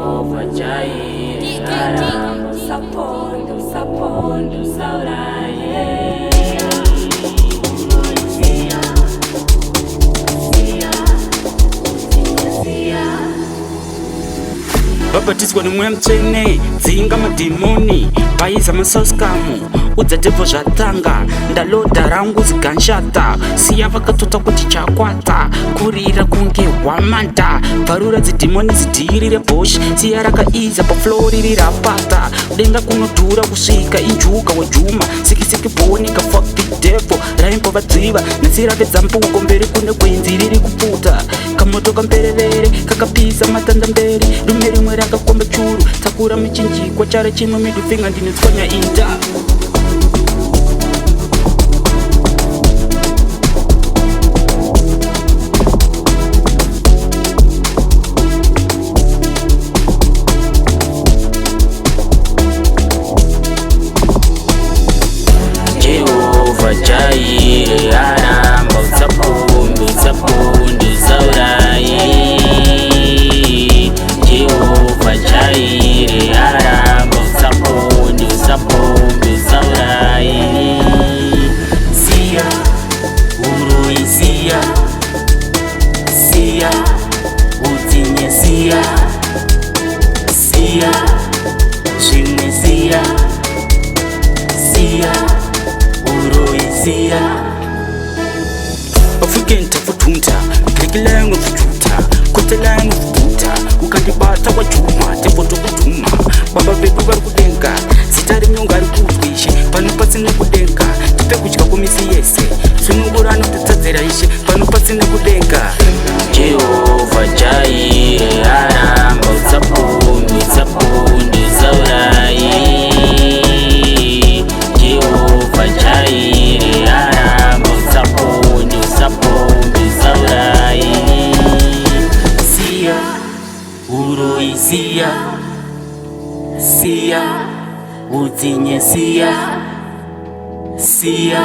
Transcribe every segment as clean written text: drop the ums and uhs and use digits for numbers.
Jehovha Jireh, Aramba, Sapondo, Sapondo, Sauraye. Babatiswa nomweya mutsvene, dzinga madhimoni, bhaiza masoskamu, udza dhebho zvatanga, ndaloda rangu ziganshata, siya vakatota kuti chakwata, kurira kunge hwamanda, bvarura dzidhimoni zidhirire bhoshi, siya rakaiza paflow riri rapata, denga kunodhura kusvika injuka wejuma, sikisiki bhonika fuck the devil, raimbo vadziva, nhasi ravedzampoko mberi kune gwenzi riri kupfuta, kamoto kamperevere kakapisa matanda mberi, rume rimwe rakakomba churu, takura michinjikwa chara chimwe midhufinga ndinotswanya inda. Jehovha Jireh, Aramba, Sapondo, Sapondo, Sauraye. Jehovha Jireh, Aramba, Sapondo, Sapondo, Sauraye. Siya, uroi siya, siya, udzinye siya, siya, zvimwe siya, siya, uroi siya. African tafutunta, krikilangu fututa, kotelangu fututa, ukandibata wajuma, tefoto kutuma, baba vedu vari kudenga, zita remyonga ari kutwishe, pano pasine kudenga, tipe kudya kumisi yese, sunungurano titsadzera ishe, pano pasine kudenga. Jehovha Jireh, Aramba, Sapondo, Sapondo, Sauraye. Jehovha Jireh, Aramba, Sapondo, Sapondo, Sauraye. Siya, uroi siya, siya, udzinye siya, siya,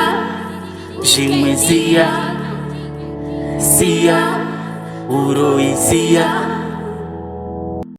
zvimwe siya, siya, uroi siya.